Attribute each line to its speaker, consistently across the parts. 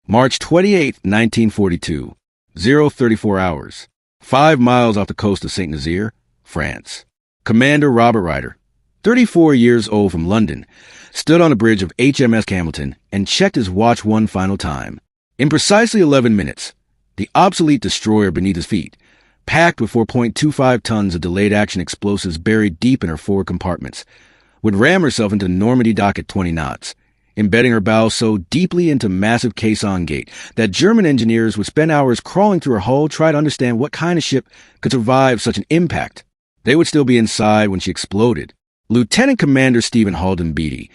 Speaker 1: March 28, 1942, 0:34 hours, 5 miles off the coast of St. Nazaire, France. Commander Robert Ryder, 34 years old, from London, stood on the bridge of HMS Campbeltown and checked his watch one final time. In precisely 11 minutes, the obsolete destroyer beneath his feet, packed with 4.25 tons of delayed action explosives buried deep in her forward compartments, would ram herself into the Normandie Dock at 20 knots, embedding her bow so deeply into massive caisson gate that German engineers would spend hours crawling through her hull trying to understand what kind of ship could survive such an impact. They would still be inside when she exploded. Lieutenant Commander Stephen Halden Beattie,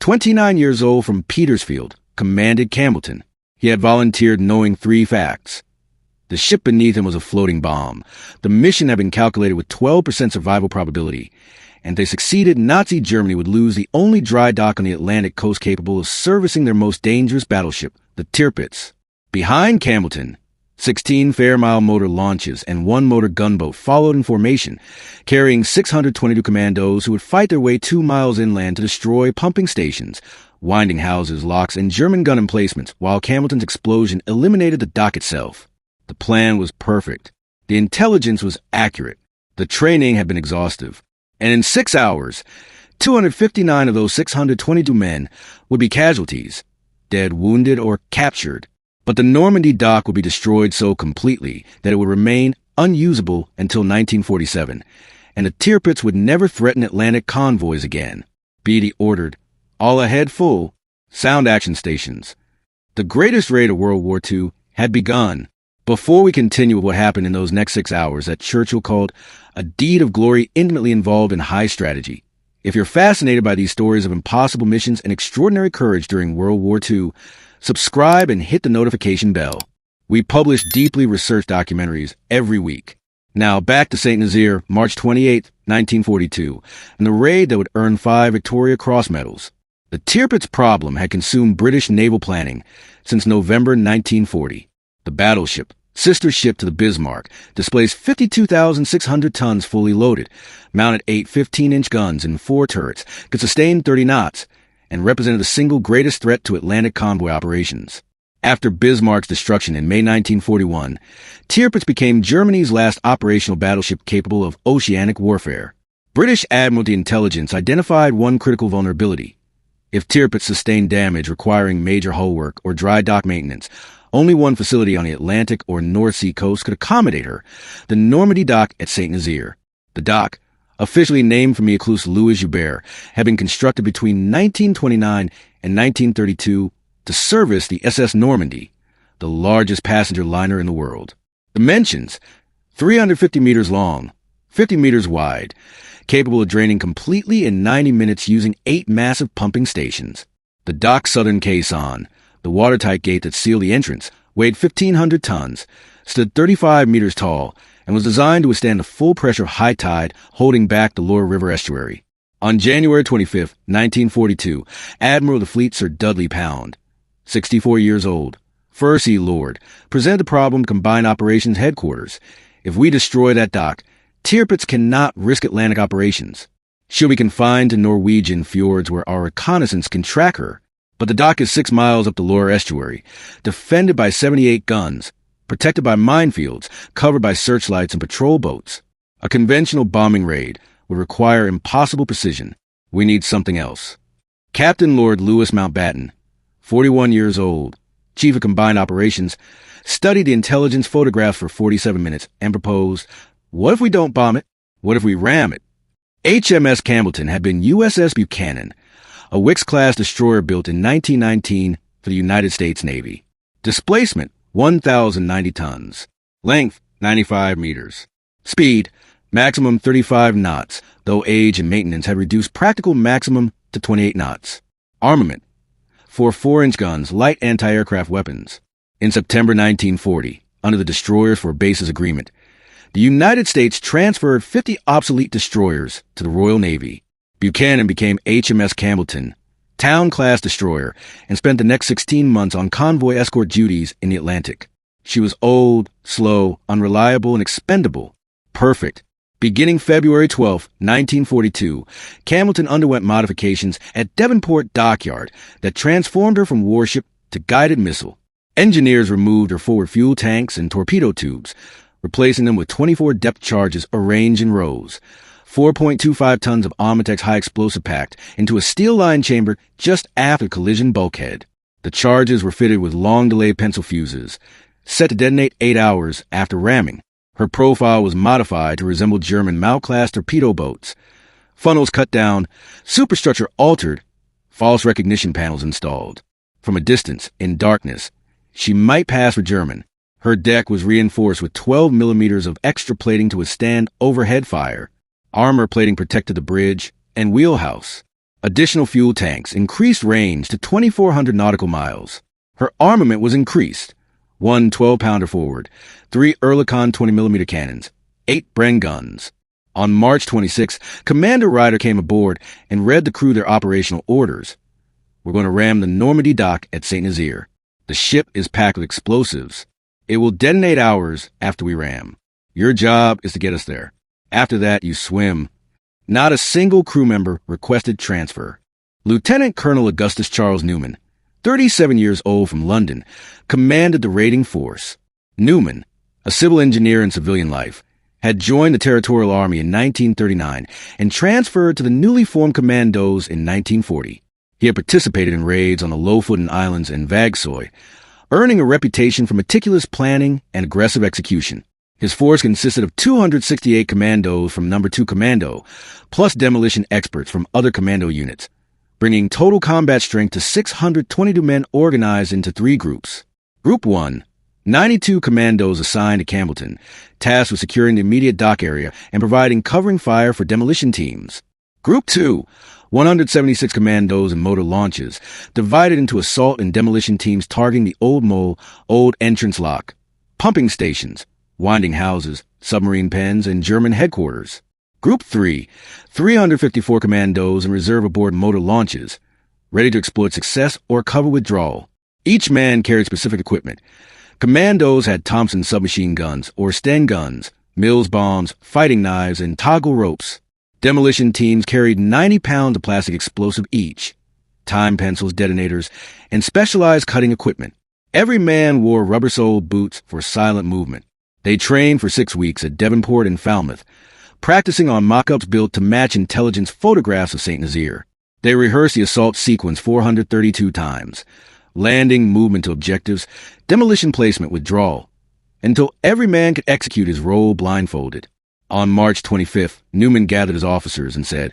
Speaker 1: 29 years old, from Petersfield, commanded Campbeltown. He had volunteered knowing 3 facts. The ship beneath him was a floating bomb. The mission had been calculated with 12% survival probability, and if they succeeded, Nazi Germany would lose the only dry dock on the Atlantic coast capable of servicing their most dangerous battleship, the Tirpitz. Behind Campbeltown, 16 Fairmile motor launches and 1 motor gunboat followed in formation, carrying 622 commandos who would fight their way 2 miles inland to destroy pumping stations, winding houses, locks, and German gun emplacements, while Campbeltown's explosion eliminated the dock itself. The plan was perfect. The intelligence was accurate. The training had been exhaustive. And in 6 hours, 259 of those 622 men would be casualties, dead, wounded, or captured. But the Normandie Dock would be destroyed so completely that it would remain unusable until 1947, and the Tirpitz would never threaten Atlantic convoys again. Beattie ordered, all ahead full, sound action stations. The greatest raid of World War II had begun. Before we continue with what happened in those next 6 hours that Churchill called a deed of glory intimately involved in high strategy, if you're fascinated by these stories of impossible missions and extraordinary courage during World War II, subscribe and hit the notification bell. We publish deeply researched documentaries every week. Now back to St. Nazaire, March 28, 1942, and the raid that would earn 5 Victoria Cross medals. The Tirpitz problem had consumed British naval planning since November 1940. The Battleship, sister ship to the Bismarck, displays 52,600 tons fully loaded, mounted 8 15-inch guns and 4 turrets, could sustain 30 knots, and represented the single greatest threat to Atlantic convoy operations. After Bismarck's destruction in May 1941, Tirpitz became Germany's last operational battleship capable of oceanic warfare. British Admiralty intelligence identified one critical vulnerability. If Tirpitz sustained damage requiring major hull work or dry dock maintenance, only one facility on the Atlantic or North Sea coast could accommodate her, the Normandie Dock at St. Nazaire. The dock, officially named from the Ecluse Louis Joubert, had been constructed between 1929 and 1932 to service the SS Normandie, the largest passenger liner in the world. Dimensions: 350 meters long, 50 meters wide, capable of draining completely in 90 minutes using 8 massive pumping stations. The dock's southern caisson, the watertight gate that sealed the entrance, weighed 1,500 tons, stood 35 meters tall, and was designed to withstand the full pressure of high tide holding back the Loire River estuary. On January 25, 1942, Admiral of the Fleet Sir Dudley Pound, 64 years old, First Sea Lord, presented the problem to Combined Operations Headquarters. If we destroy that dock, Tirpitz cannot risk Atlantic operations. She'll be confined to Norwegian fjords where our reconnaissance can track her. But the dock is 6 miles up the Loire estuary, defended by 78 guns, protected by minefields, covered by searchlights and patrol boats. A conventional bombing raid would require impossible precision. We need something else. Captain Lord Louis Mountbatten, 41 years old, Chief of Combined Operations, studied the intelligence photographs for 47 minutes and proposed, what if we don't bomb it? What if we ram it? HMS Campbeltown had been USS Buchanan, a Wicks-class destroyer built in 1919 for the United States Navy. Displacement, 1,090 tons. Length, 95 meters. Speed, maximum 35 knots, though age and maintenance had reduced practical maximum to 28 knots. Armament, 4 4-inch guns, light anti-aircraft weapons. In September 1940, under the Destroyers for Bases Agreement, the United States transferred 50 obsolete destroyers to the Royal Navy. Buchanan became HMS Campbeltown, town-class destroyer, and spent the next 16 months on convoy escort duties in the Atlantic. She was old, slow, unreliable, and expendable. Perfect. Beginning February 12, 1942, Campbeltown underwent modifications at Devonport Dockyard that transformed her from warship to guided missile. Engineers removed her forward fuel tanks and torpedo tubes, replacing them with 24 depth charges arranged in rows. 4.25 tons of Armitex high explosive packed into a steel-lined chamber just after collision bulkhead. The charges were fitted with long-delay pencil fuses, set to detonate 8 hours after ramming. Her profile was modified to resemble German Mao-class torpedo boats. Funnels cut down, superstructure altered, false recognition panels installed. From a distance, in darkness, she might pass for German. Her deck was reinforced with 12 millimeters of extra plating to withstand overhead fire. Armor plating protected the bridge and wheelhouse. Additional fuel tanks increased range to 2,400 nautical miles. Her armament was increased. 1 12-pounder forward, 3 Oerlikon 20mm cannons, 8 Bren guns. On March 26, Commander Ryder came aboard and read the crew their operational orders. We're going to ram the Normandie Dock at St. Nazaire. The ship is packed with explosives. It will detonate hours after we ram. Your job is to get us there. After that, you swim. Not a single crew member requested transfer. Lieutenant Colonel Augustus Charles Newman, 37 years old from London, commanded the raiding force. Newman, a civil engineer in civilian life, had joined the Territorial Army in 1939 and transferred to the newly formed Commandos in 1940. He had participated in raids on the Lofoten Islands and Vagsoy, earning a reputation for meticulous planning and aggressive execution. His force consisted of 268 commandos from No. 2 Commando, plus demolition experts from other commando units, bringing total combat strength to 622 men organized into 3 groups. Group 1, 92 commandos assigned to Campbeltown, tasked with securing the immediate dock area and providing covering fire for demolition teams. Group 2, 176 commandos and motor launches, divided into assault and demolition teams targeting the Old Mole, Old Entrance Lock, pumping stations, winding houses, submarine pens, and German headquarters. Group 3, 354 commandos and reserve aboard motor launches, ready to exploit success or cover withdrawal. Each man carried specific equipment. Commandos had Thompson submachine guns or Sten guns, Mills bombs, fighting knives, and toggle ropes. Demolition teams carried 90 pounds of plastic explosive each, time pencils, detonators, and specialized cutting equipment. Every man wore rubber-soled boots for silent movement. They trained for 6 weeks at Devonport and Falmouth, practicing on mock-ups built to match intelligence photographs of St. Nazaire. They rehearsed the assault sequence 432 times, landing, movement to objectives, demolition placement, withdrawal, until every man could execute his role blindfolded. On March 25th, Newman gathered his officers and said,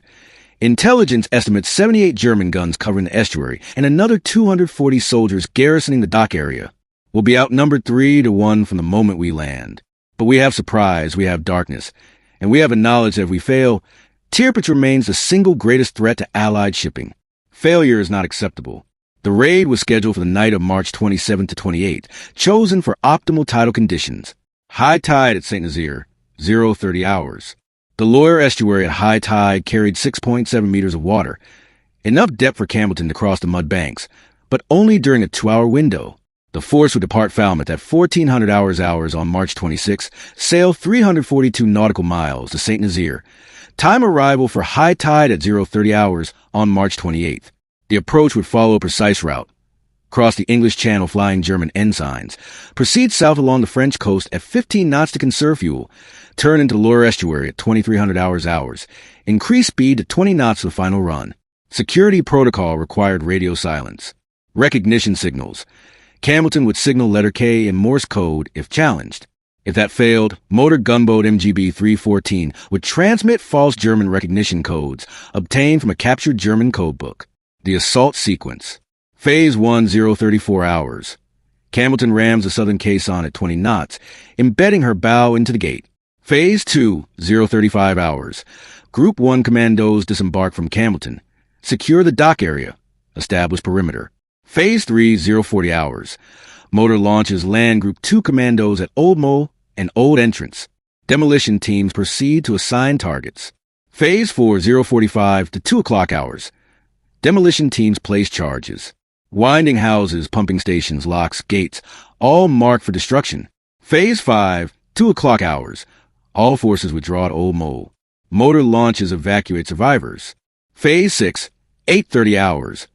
Speaker 1: "Intelligence estimates 78 German guns covering the estuary and another 240 soldiers garrisoning the dock area. We'll be outnumbered 3-1 from the moment we land. But we have surprise, we have darkness, and we have a knowledge that if we fail, Tirpitz remains the single greatest threat to Allied shipping. Failure is not acceptable." The raid was scheduled for the night of March 27th to 28th, chosen for optimal tidal conditions. High tide at St. Nazaire, 0:30 hours. The Loire estuary at high tide carried 6.7 meters of water, enough depth for Campbeltown to cross the mud banks, but only during a 2-hour window. The force would depart Falmouth at 1400 hours on March 26, sail 342 nautical miles to St. Nazaire. Time arrival for high tide at 0:30 hours on March 28th. The approach would follow a precise route. Cross the English Channel flying German Ensigns. Proceed south along the French coast at 15 knots to conserve fuel. Turn into Loire estuary at 2300 hours. Increase speed to 20 knots for the final run. Security protocol required radio silence. Recognition signals. Campbeltown would signal letter K in Morse code if challenged. If that failed, motor gunboat MGB 314 would transmit false German recognition codes obtained from a captured German codebook. The assault sequence. Phase 1, 0:34 hours. Campbeltown rams the southern caisson at 20 knots, embedding her bow into the gate. Phase 2, 0:35 hours. Group 1 commandos disembark from Campbeltown. Secure the dock area. Establish perimeter. Phase 3, 0:40 hours. Motor launches land Group 2 commandos at Old Mole and Old Entrance. Demolition teams proceed to assign targets. Phase 4, 0:45 to 2 o'clock hours. Demolition teams place charges. Winding houses, pumping stations, locks, gates, all marked for destruction. Phase 5, 2 o'clock hours. All forces withdraw at Old Mole. Motor launches evacuate survivors. Phase 6, 8:30 hours.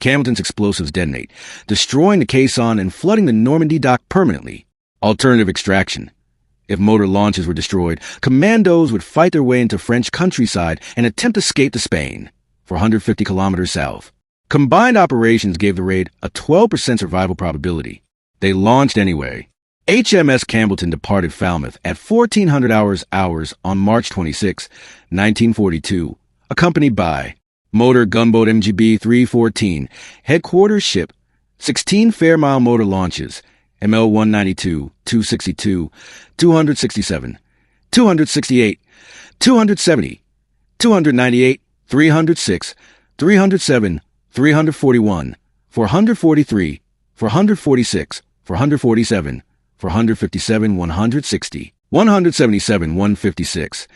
Speaker 1: Campbellton's explosives detonate, destroying the caisson and flooding the Normandie Dock permanently. Alternative extraction. If motor launches were destroyed, Commandos would fight their way into French countryside and attempt escape to Spain, 450 kilometers south. Combined operations gave the raid a 12% survival probability. They launched anyway. HMS Campbeltown departed Falmouth at 1400 hours on March 26, 1942, accompanied by motor gunboat MGB 314, headquarters ship, 16 Fairmile motor launches, ML 192, 262, 267, 268, 270, 298, 306, 307, 341, 443, 446, 447, 457, 160, 177, 156.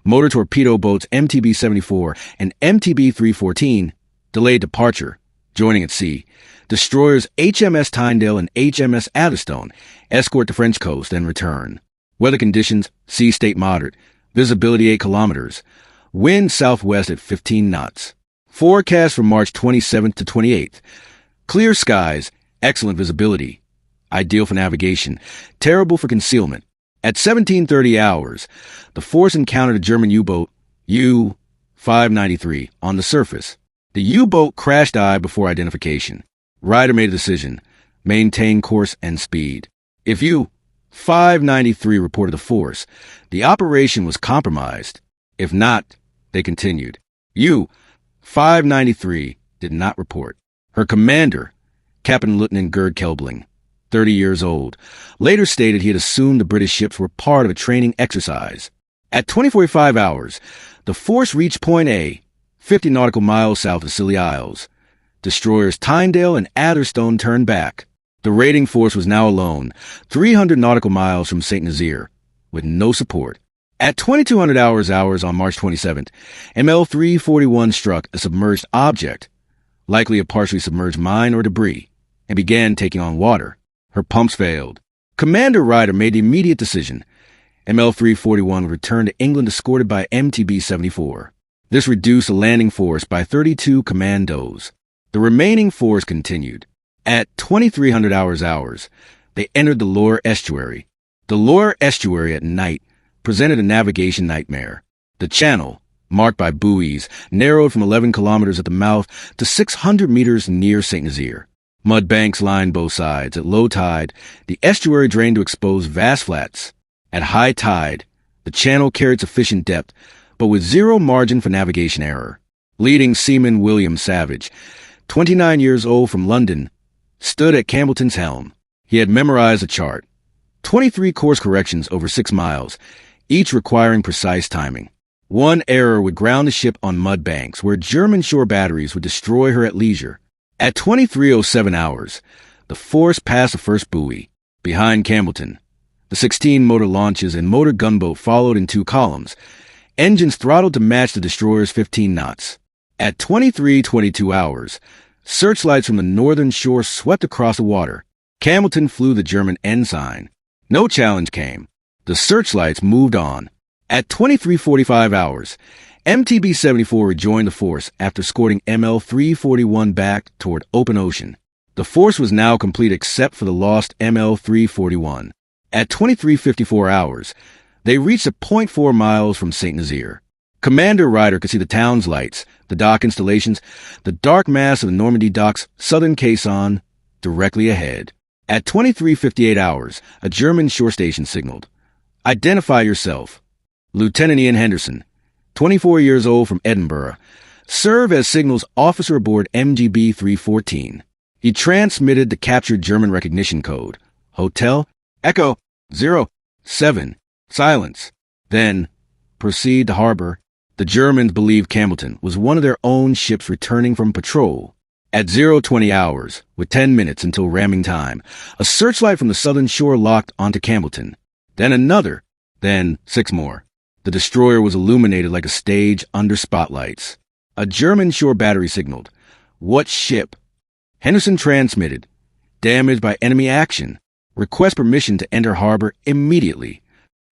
Speaker 1: Motor torpedo boats MTB-74 and MTB-314 delayed departure, joining at sea. Destroyers HMS Tyndale and HMS Atherstone escort the French coast and return. Weather conditions, sea state moderate, visibility 8 kilometers, wind southwest at 15 knots. Forecast from March 27th to 28th. Clear skies, excellent visibility. Ideal for navigation, terrible for concealment. At 17:30 hours, the force encountered a German U-boat, U-593, on the surface. The U-boat crashed dive before identification. Ryder made a decision, maintain course and speed. If U-593 reported the force, the operation was compromised. If not, they continued. U-593 did not report. Her commander, Captain Lieutenant Gerd Kelbling, 30 years old, later stated he had assumed the British ships were part of a training exercise. At 20:45 hours, the force reached Point A, 50 nautical miles south of Scilly Isles. Destroyers Tyndale and Atherstone turned back. The raiding force was now alone, 300 nautical miles from St. Nazaire, with no support. At 2200 hours on March 27th, ML-341 struck a submerged object, likely a partially submerged mine or debris, and began taking on water. Her pumps failed. Commander Ryder made the immediate decision. ML-341 would return to England escorted by MTB-74. This reduced the landing force by 32 commandos. The remaining force continued. At 2300 hours, they entered the Loire Estuary. The Loire Estuary at night presented a navigation nightmare. The channel, marked by buoys, narrowed from 11 kilometers at the mouth to 600 meters near St. Nazaire. Mud banks lined both sides. At low tide, the estuary drained to expose vast flats. At high tide, the channel carried sufficient depth, but with zero margin for navigation error. Leading seaman William Savage, 29 years old from London, stood at Campbellton's helm. He had memorized a chart. 23 course corrections over 6 miles, each requiring precise timing. One error would ground the ship on mud banks, where German shore batteries would destroy her at leisure. At 23:07 hours, the force passed the first buoy. Behind Campbellton, the 16 motor launches and motor gunboat followed in 2 columns. Engines throttled to match the destroyer's 15 knots. At 23:22 hours, searchlights from the northern shore swept across the water. Campbellton flew the German ensign. No challenge came. The searchlights moved on. At 23:45 hours, MTB-74 rejoined the force after escorting ML-341 back toward open ocean. The force was now complete except for the lost ML-341. At 23:54 hours, they reached a point 4 miles from St. Nazaire. Commander Ryder could see the town's lights, the dock installations, the dark mass of the Normandie Dock's southern caisson directly ahead. At 23:58 hours, a German shore station signaled. Identify yourself. Lieutenant Ian Henderson, 24 years old from Edinburgh, served as signals officer aboard MGB 314. He transmitted the captured German recognition code, Hotel Echo 07, silence. Then, proceed to harbor. The Germans believed Campbellton was one of their own ships returning from patrol. At 0:20 hours, with 10 minutes until ramming time, a searchlight from the southern shore locked onto Campbellton. Then another, then 6 more. The destroyer was illuminated like a stage under spotlights. A German shore battery signaled. What ship? Henderson transmitted. Damaged by enemy action. Request permission to enter harbor immediately.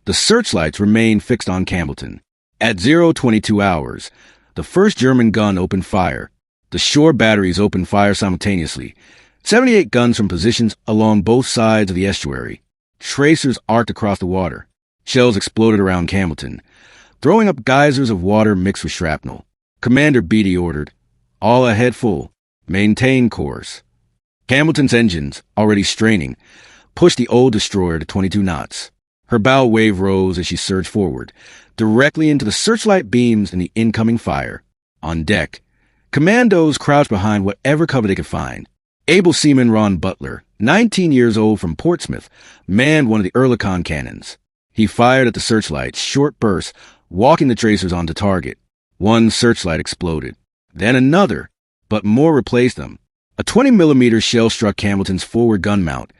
Speaker 1: The searchlights remained fixed on Campbellton. At 0:22 hours, the first German gun opened fire. The shore batteries opened fire simultaneously. 78 guns from positions along both sides of the estuary. Tracers arced across the water. Shells exploded around Campbelltown, throwing up geysers of water mixed with shrapnel. Commander Beattie ordered, "All ahead full. Maintain course." Campbelltown's engines, already straining, pushed the old destroyer to 22 knots. Her bow wave rose as she surged forward, directly into the searchlight beams and the incoming fire. On deck, commandos crouched behind whatever cover they could find. Able seaman Ron Butler, 19 years old from Portsmouth, manned one of the Ehrlichon cannons. He fired at the searchlights, short bursts, walking the tracers onto target. One searchlight exploded. Then another, but more replaced them. A 20-millimeter shell struck Campbelltown's forward gun mount,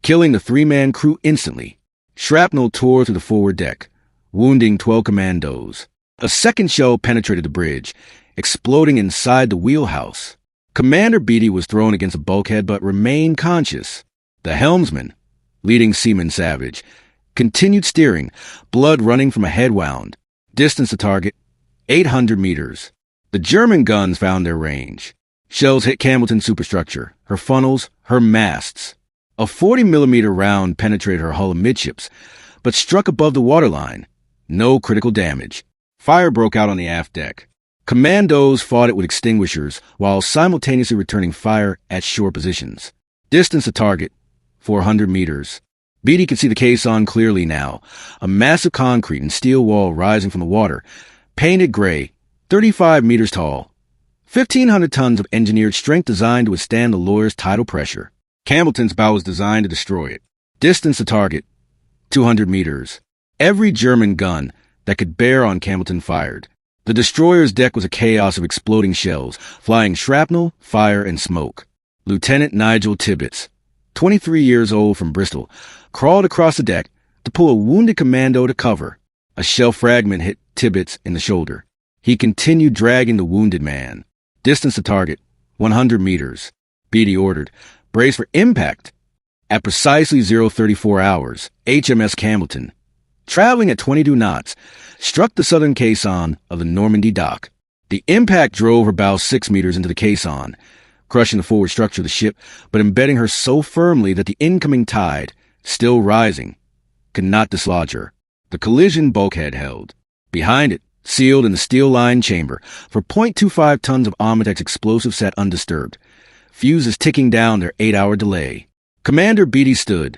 Speaker 1: killing the three-man crew instantly. Shrapnel tore through the forward deck, wounding 12 commandos. A second shell penetrated the bridge, exploding inside the wheelhouse. Commander Beattie was thrown against a bulkhead but remained conscious. The helmsman, leading seaman Savage, continued steering, blood running from a head wound. Distance to target, 800 meters. The German guns found their range. Shells hit Campbelltown's superstructure, her funnels, her masts. A 40-millimeter round penetrated her hull amidships, but struck above the waterline. No critical damage. Fire broke out on the aft deck. Commandos fought it with extinguishers while simultaneously returning fire at shore positions. Distance to target, 400 meters. Beattie could see the caisson clearly now, a massive concrete and steel wall rising from the water, painted gray, 35 meters tall. 1,500 tons of engineered strength designed to withstand the lawyer's tidal pressure. Campbelltown's bow was designed to destroy it. Distance to target, 200 meters. Every German gun that could bear on Campbelltown fired. The destroyer's deck was a chaos of exploding shells, flying shrapnel, fire, and smoke. Lieutenant Nigel Tirpitz, 23 years old from Bristol, crawled across the deck to pull a wounded commando to cover. A shell fragment hit Tirpitz in the shoulder. He continued dragging the wounded man. Distance to target, 100 meters. Beattie ordered, "Brace for impact." At precisely 0:34 hours, HMS Campbeltown, traveling at 22 knots, struck the southern caisson of the Normandie Dock. The impact drove her bow 6 meters into the caisson, crushing the forward structure of the ship, but embedding her so firmly that the incoming tide, still rising, could not dislodge her. The collision bulkhead held. Behind it, sealed in the steel-lined chamber, for 0.25 tons of Armitex explosive sat undisturbed, fuses ticking down their 8-hour delay. Commander Beattie stood,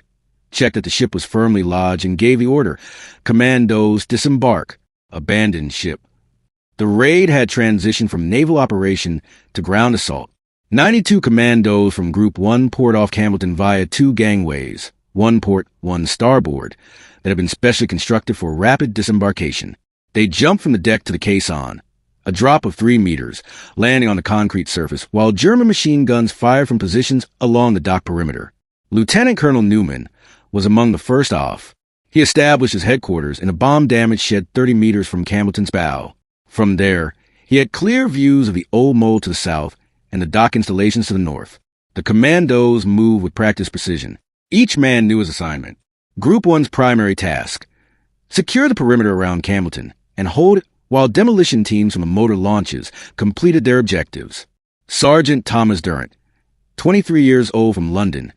Speaker 1: checked that the ship was firmly lodged, and gave the order, "Commandos, disembark. Abandon ship." The raid had transitioned from naval operation to ground assault. 92 commandos from Group 1 poured off Campbelltown via 2 gangways, one port, one starboard, that had been specially constructed for rapid disembarkation. They jumped from the deck to the caisson, a drop of 3 meters, landing on the concrete surface, while German machine guns fired from positions along the dock perimeter. Lieutenant Colonel Newman was among the first off. He established his headquarters in a bomb-damaged shed 30 meters from Campbelltown's bow. From there, he had clear views of the old mole to the south and the dock installations to the north. The commandos moved with practiced precision. Each man knew his assignment. Group 1's primary task: secure the perimeter around Campbelltown and hold it while demolition teams from the motor launches completed their objectives. Sergeant Thomas Durrant, 23 years old from London,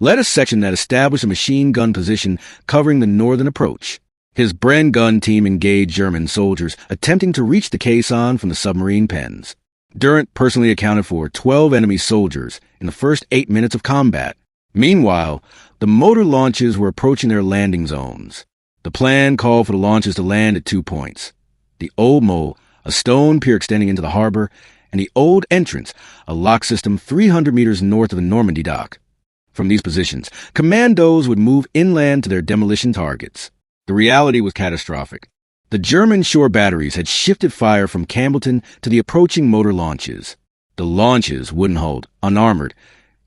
Speaker 1: led a section that established a machine gun position covering the northern approach. His Bren gun team engaged German soldiers attempting to reach the caisson from the submarine pens. Durrant personally accounted for 12 enemy soldiers in the first 8 minutes of combat. Meanwhile, the motor launches were approaching their landing zones. The plan called for the launches to land at 2 points: the Old Mole, a stone pier extending into the harbor, and the Old Entrance, a lock system 300 meters north of the Normandie Dock. From these positions, commandos would move inland to their demolition targets. The reality was catastrophic. The German shore batteries had shifted fire from Campbelltown to the approaching motor launches. The launches, wooden-hulled, unarmored,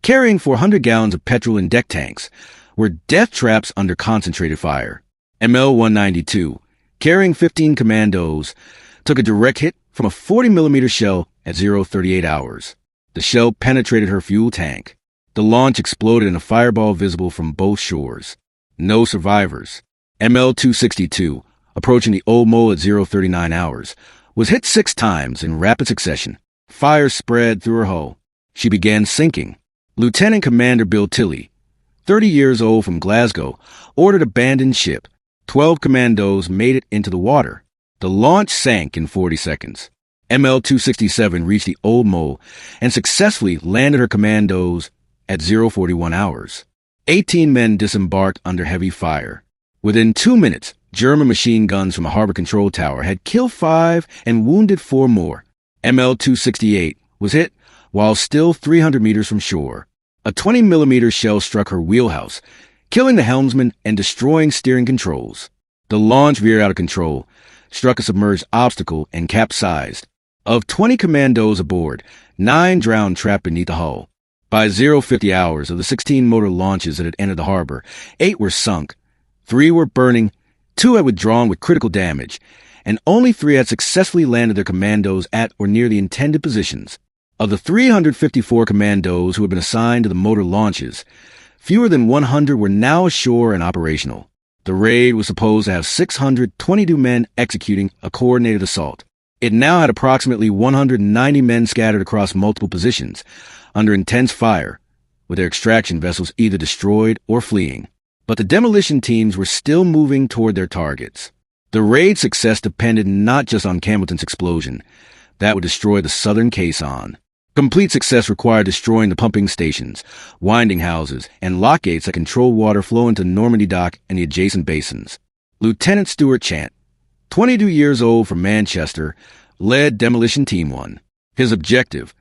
Speaker 1: carrying 400 gallons of petrol in deck tanks, were death traps under concentrated fire. ML-192, carrying 15 commandos, took a direct hit from a 40-millimeter shell at 0:38 hours. The shell penetrated her fuel tank. The launch exploded in a fireball visible from both shores. No survivors. ML-262, approaching the Old Mole at 0:39 hours, was hit 6 times in rapid succession. Fire spread through her hull. She began sinking. Lieutenant Commander Bill Tilley, 30 years old from Glasgow, ordered abandoned ship. 12 commandos made it into the water. The launch sank in 40 seconds. ML-267 reached the Old Mole and successfully landed her commandos at 041 hours. 18 men disembarked under heavy fire. Within 2 minutes, German machine guns from a harbor control tower had killed 5 and wounded 4 more. ML-268 was hit while still 300 meters from shore. A 20-millimeter shell struck her wheelhouse, killing the helmsman and destroying steering controls. The launch veered out of control, struck a submerged obstacle, and capsized. Of 20 commandos aboard, 9 drowned trapped beneath the hull. By 050 hours of the 16 motor launches that had entered the harbor, 8 were sunk, 3 were burning, 2 had withdrawn with critical damage, and only 3 had successfully landed their commandos at or near the intended positions. Of the 354 commandos who had been assigned to the motor launches, fewer than 100 were now ashore and operational. The raid was supposed to have 622 men executing a coordinated assault. It now had approximately 190 men scattered across multiple positions, under intense fire, with their extraction vessels either destroyed or fleeing. But the demolition teams were still moving toward their targets. The raid's success depended not just on Campbeltown's explosion. That would destroy the southern caisson. Complete success required destroying the pumping stations, winding houses, and lock gates that control water flow into Normandie Dock and the adjacent basins. Lieutenant Stuart Chant, 22 years old from Manchester, led Demolition Team 1. His objective: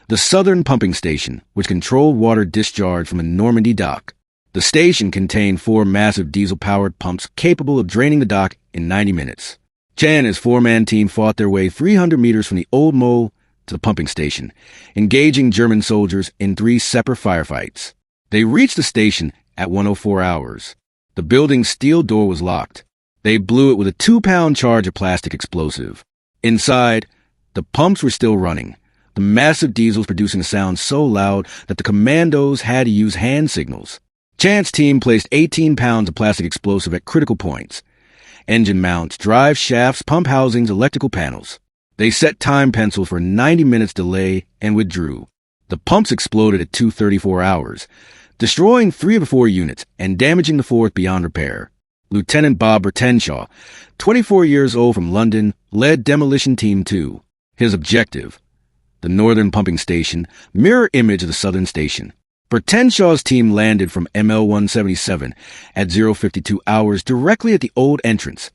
Speaker 1: the southern pumping station, which controlled water discharge from a Normandie Dock. The station contained 4 massive diesel-powered pumps capable of draining the dock in 90 minutes. Chan and his 4-man team fought their way 300 meters from the Old Mole to the pumping station, engaging German soldiers in 3 separate firefights. They reached the station at 104 hours. The building's steel door was locked. They blew it with a 2-pound charge of plastic explosive. Inside, the pumps were still running, the massive diesels producing a sound so loud that the commandos had to use hand signals. Chant's team placed 18 pounds of plastic explosive at critical points: engine mounts, drive shafts, pump housings, electrical panels. They set time pencils for 90 minutes delay and withdrew. The pumps exploded at 2:34 hours, destroying 3 of the 4 units and damaging the 4th beyond repair. Lieutenant Bob Bertenshaw, 24 years old from London, led Demolition Team 2. His objective: the northern pumping station, mirror image of the southern station. Bertenshaw's team landed from ML-177 at 052 hours directly at the old entrance,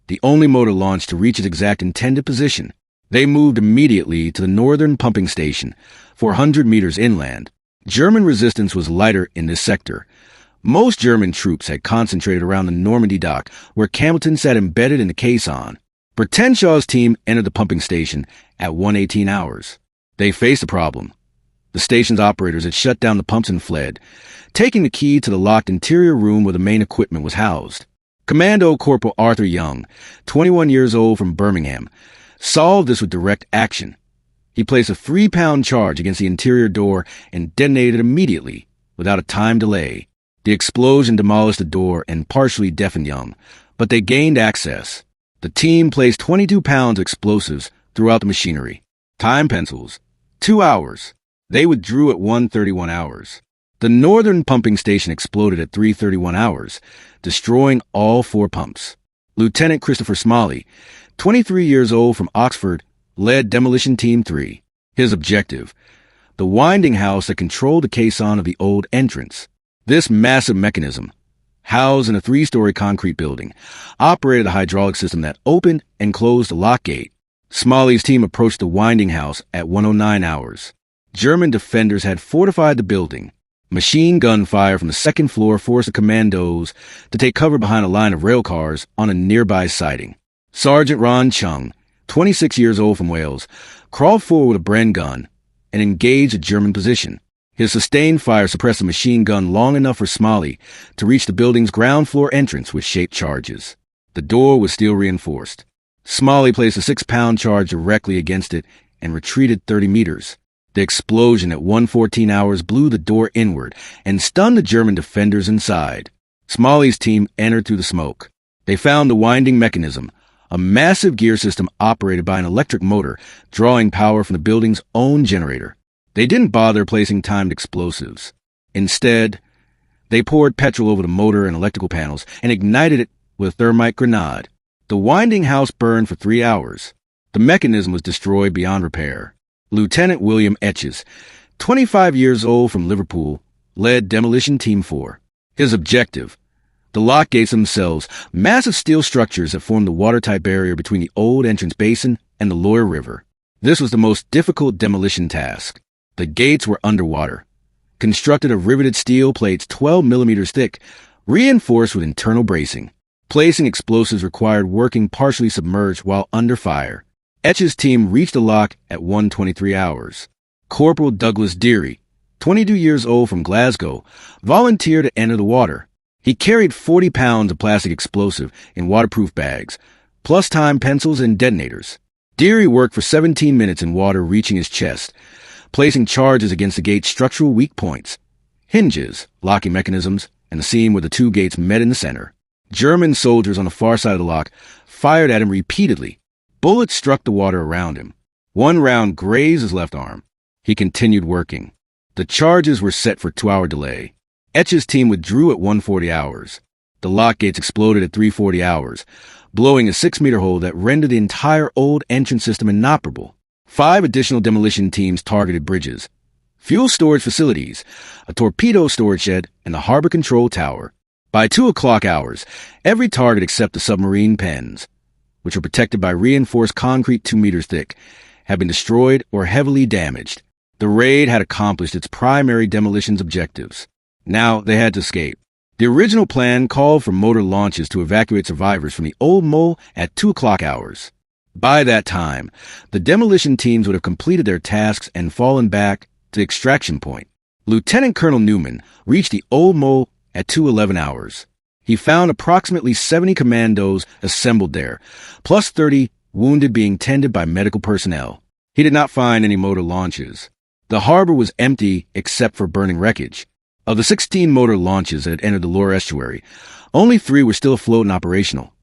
Speaker 1: the only motor launch to reach its exact intended position. They moved immediately to the northern pumping station, 400 meters inland. German resistance was lighter in this sector. Most German troops had concentrated around the Normandie Dock, where Campbeltown sat embedded in the caisson. Bertenshaw's team entered the pumping station at 118 hours. They faced a problem. The station's operators had shut down the pumps and fled, taking the key to the locked interior room where the main equipment was housed. Commando Corporal Arthur Young, 21 years old from Birmingham, solved this with direct action. He placed a 3-pound charge against the interior door and detonated immediately, without a time delay. The explosion demolished the door and partially deafened Young, but they gained access. The team placed 22 pounds of explosives throughout the machinery. Time pencils: 2 hours. They withdrew at 1:31 hours. The northern pumping station exploded at 3:31 hours, destroying all 4 pumps. Lieutenant Christopher Smalley, 23 years old from Oxford, led Demolition Team 3. His objective: the winding house that controlled the caisson of the old entrance. This massive mechanism, housed in a 3-story concrete building, operated a hydraulic system that opened and closed the lock gate. Smalley's team approached the winding house at 109 hours. German defenders had fortified the building. Machine gun fire from the 2nd floor forced the commandos to take cover behind a line of rail cars on a nearby siding. Sergeant Ron Chung, 26 years old from Wales, crawled forward with a Bren gun and engaged a German position. His sustained fire suppressed the machine gun long enough for Smalley to reach the building's ground floor entrance with shaped charges. The door was steel reinforced. Smalley placed a 6-pound charge directly against it and retreated 30 meters. The explosion at 1:14 hours blew the door inward and stunned the German defenders inside. Smalley's team entered through the smoke. They found the winding mechanism, a massive gear system operated by an electric motor, drawing power from the building's own generator. They didn't bother placing timed explosives. Instead, they poured petrol over the motor and electrical panels and ignited it with a thermite grenade. The winding house burned for 3 hours. The mechanism was destroyed beyond repair. Lieutenant William Etches, 25 years old from Liverpool, led Demolition Team 4. His objective: the lock gates themselves, massive steel structures that formed the watertight barrier between the old entrance basin and the Loire River. This was the most difficult demolition task. The gates were underwater, constructed of riveted steel plates 12 millimeters thick, reinforced with internal bracing. Placing explosives required working partially submerged while under fire. Etch's team reached the lock at 1:23 hours. Corporal Douglas Deary, 22 years old from Glasgow, volunteered to enter the water. He carried 40 pounds of plastic explosive in waterproof bags, plus time pencils and detonators. Deary worked for 17 minutes in water reaching his chest, placing charges against the gate's structural weak points: hinges, locking mechanisms, and the seam where the two gates met in the center. German soldiers on the far side of the lock fired at him repeatedly. Bullets struck the water around him. One round grazed his left arm. He continued working. The charges were set for a 2-hour delay. Etch's team withdrew at 1:40 hours. The lock gates exploded at 3:40 hours, blowing a 6-meter hole that rendered the entire old entrance system inoperable. 5 additional demolition teams targeted bridges, fuel storage facilities, a torpedo storage shed, and the harbor control tower. By 2 hours, every target except the submarine pens, which were protected by reinforced concrete 2 meters thick, had been destroyed or heavily damaged. The raid had accomplished its primary demolition's objectives. Now they had to escape. The original plan called for motor launches to evacuate survivors from the Old Mole at 2 hours. By that time, the demolition teams would have completed their tasks and fallen back to the extraction point. Lieutenant Colonel Newman reached the Old Mole at 2:11 hours. He found approximately 70 commandos assembled there, plus 30 wounded being tended by medical personnel. He did not find any motor launches. The harbor was empty except for burning wreckage. Of the 16 motor launches that had entered the Loire estuary, only 3 were still afloat and operational: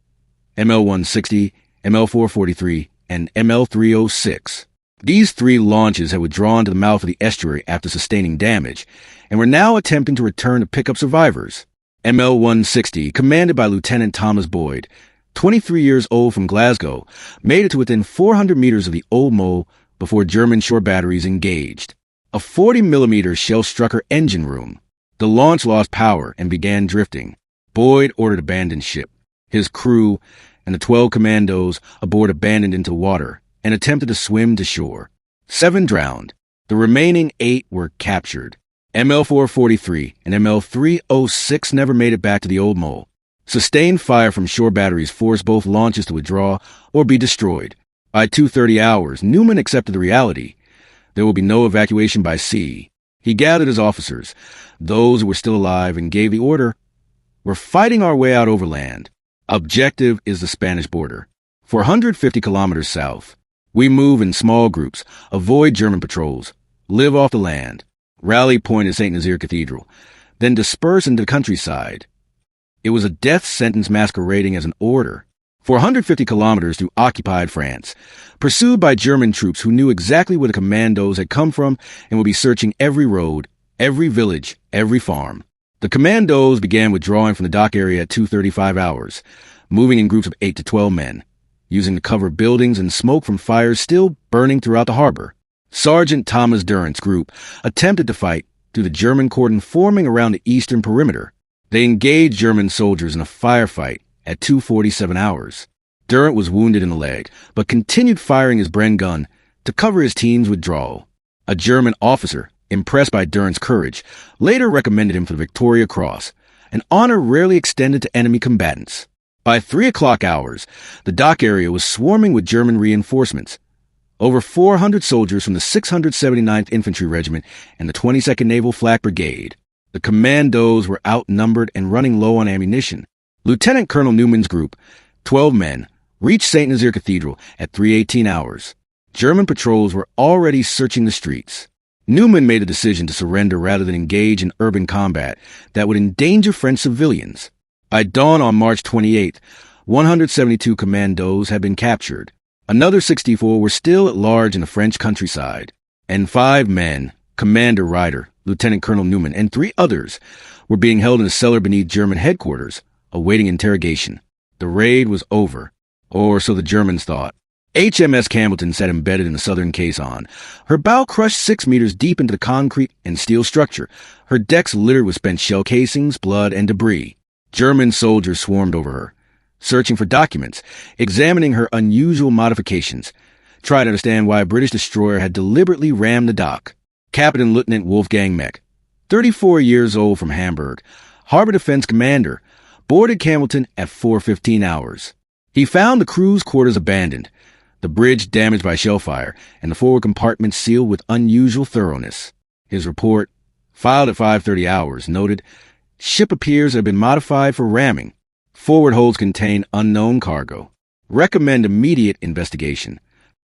Speaker 1: ML-160, ML-443, and ML-306. These 3 launches had withdrawn to the mouth of the estuary after sustaining damage, and were now attempting to return to pick up survivors. ML-160, commanded by Lieutenant Thomas Boyd, 23 years old from Glasgow, made it to within 400 meters of the Old Mole before German shore batteries engaged. A 40-millimeter shell struck her engine room. The launch lost power and began drifting. Boyd ordered abandoned ship. His crew and the 12 commandos aboard abandoned into water and attempted to swim to shore. 7 drowned. The remaining 8 were captured. ML-443 and ML-306 never made it back to the Old Mole. Sustained fire from shore batteries forced both launches to withdraw or be destroyed. By 2:30 hours, Newman accepted the reality: there will be no evacuation by sea. He gathered his officers, those who were still alive, and gave the order: "We're fighting our way out overland. Objective is the Spanish border. 450 kilometers south. We move in small groups, avoid German patrols, live off the land, rally point at St. Nazaire Cathedral, then disperse into the countryside." It was a death sentence masquerading as an order. 450 kilometers through occupied France, pursued by German troops who knew exactly where the commandos had come from and would be searching every road, every village, every farm. The commandos began withdrawing from the dock area at 2:35 hours, moving in groups of 8 to 12 men, using the cover of buildings and smoke from fires still burning throughout the harbor. Sergeant Thomas Durrant's group attempted to fight through the German cordon forming around the eastern perimeter. They engaged German soldiers in a firefight at 2:47 hours. Durrant was wounded in the leg, but continued firing his Bren gun to cover his team's withdrawal. A German officer, impressed by Durrant's courage, later recommended him for the Victoria Cross, an honor rarely extended to enemy combatants. By 3 hours, the dock area was swarming with German reinforcements. Over 400 soldiers from the 679th Infantry Regiment and the 22nd Naval Flak Brigade. The commandos were outnumbered and running low on ammunition. Lieutenant Colonel Newman's group, 12 men, reached St. Nazaire Cathedral at 3:18 hours. German patrols were already searching the streets. Newman made a decision to surrender rather than engage in urban combat that would endanger French civilians. By dawn on March 28th, 172 Commandos had been captured. Another 64 were still at large in the French countryside. And 5 men, Commander Ryder, Lieutenant Colonel Newman, and 3 others, were being held in a cellar beneath German headquarters, awaiting interrogation. The raid was over, or so the Germans thought. HMS Campbeltown sat embedded in the southern caisson, her bow crushed 6 meters deep into the concrete and steel structure, her decks littered with spent shell casings, blood, and debris. German soldiers swarmed over her, searching for documents, examining her unusual modifications, trying to understand why a British destroyer had deliberately rammed the dock. Captain Lieutenant Wolfgang Meck, 34 years old, from Hamburg, harbor defense commander, boarded Campbeltown at 4:15 hours. He found the crew's quarters abandoned, the bridge damaged by shellfire, and the forward compartment sealed with unusual thoroughness. His report, filed at 5:30 hours, noted, "Ship appears to have been modified for ramming. Forward holds contain unknown cargo. Recommend immediate investigation."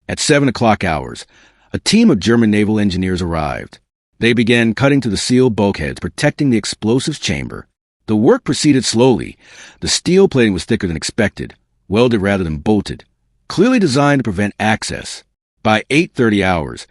Speaker 1: At 7 o'clock hours, a team of German naval engineers arrived. They began cutting to the sealed bulkheads, protecting the explosives chamber. The work proceeded slowly. The steel plating was thicker than expected, welded rather than bolted, clearly designed to prevent access. By 8:30 hours,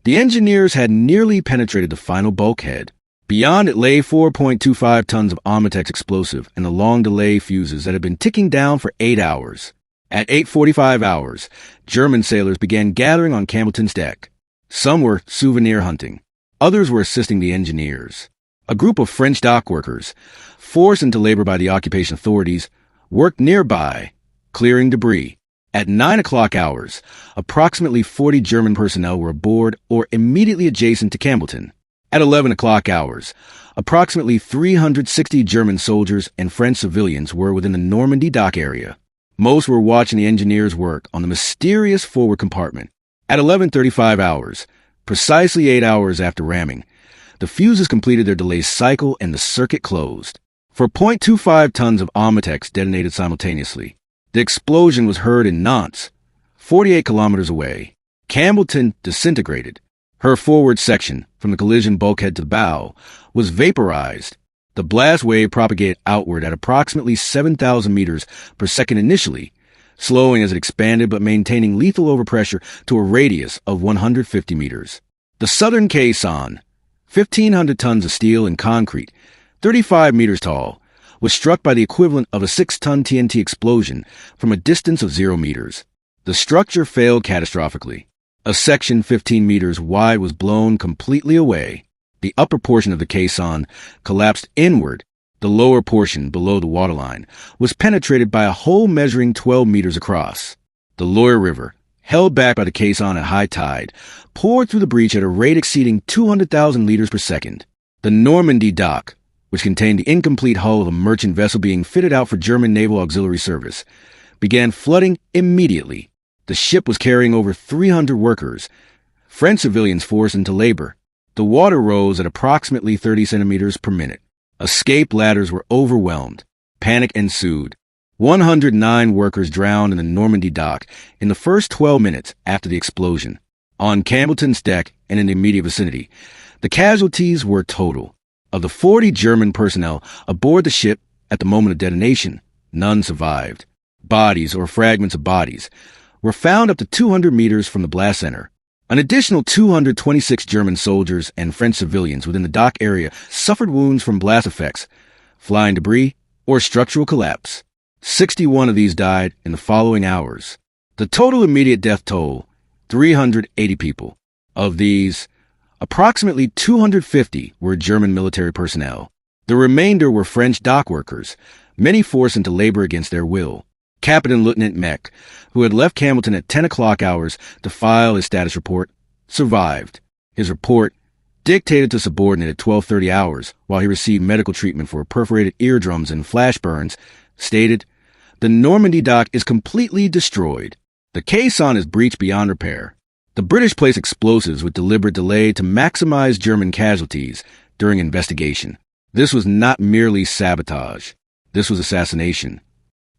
Speaker 1: the engineers had nearly penetrated the final bulkhead. Beyond it lay 4.25 tons of Armatex explosive and the long delay fuses that had been ticking down for 8 hours. At 8:45 hours, German sailors began gathering on Campbeltown's deck. Some were souvenir hunting. Others were assisting the engineers. A group of French dock workers, forced into labor by the occupation authorities, worked nearby, clearing debris. At 9 o'clock hours, approximately 40 German personnel were aboard or immediately adjacent to Campbeltown. At 11 o'clock hours, approximately 360 German soldiers and French civilians were within the Normandie Dock area. Most were watching the engineers work on the mysterious forward compartment. At 11:35 hours, precisely 8 hours after ramming, the fuses completed their delay cycle and the circuit closed. 4.25 tons of Armatex detonated simultaneously. The explosion was heard in Nantes, 48 kilometers away. Campbeltown disintegrated. Her forward section, from the collision bulkhead to the bow, was vaporized. The blast wave propagated outward at approximately 7,000 meters per second initially, slowing as it expanded but maintaining lethal overpressure to a radius of 150 meters. The southern caisson, 1,500 tons of steel and concrete, 35 meters tall, was struck by the equivalent of a 6-ton TNT explosion from a distance of 0 meters. The structure failed catastrophically. A section 15 meters wide was blown completely away. The upper portion of the caisson collapsed inward. The lower portion, below the waterline, was penetrated by a hole measuring 12 meters across. The Loire River, held back by the caisson at high tide, poured through the breach at a rate exceeding 200,000 liters per second. The Normandie Dock, which contained the incomplete hull of a merchant vessel being fitted out for German naval auxiliary service, began flooding immediately. The ship was carrying over 300 workers, French civilians forced into labor. The water rose at approximately 30 centimeters per minute. Escape ladders were overwhelmed. Panic ensued. 109 workers drowned in the Normandie Dock in the first 12 minutes after the explosion. On Campbeltown's deck and in the immediate vicinity, the casualties were total. Of the 40 German personnel aboard the ship at the moment of detonation, none survived. Bodies, or fragments of bodies, were found up to 200 meters from the blast center. An additional 226 German soldiers and French civilians within the dock area suffered wounds from blast effects, flying debris, or structural collapse. 61 of these died in the following hours. The total immediate death toll, 380 people. Of these, approximately 250 were German military personnel. The remainder were French dock workers, many forced into labor against their will. Captain Lieutenant Meck, who had left Campbeltown at 10 o'clock hours to file his status report, survived. His report, dictated to subordinate at 12:30 hours while he received medical treatment for perforated eardrums and flash burns, stated, "The Normandie Dock is completely destroyed. The caisson is breached beyond repair. The British placed explosives with deliberate delay to maximize German casualties during investigation. This was not merely sabotage. This was assassination."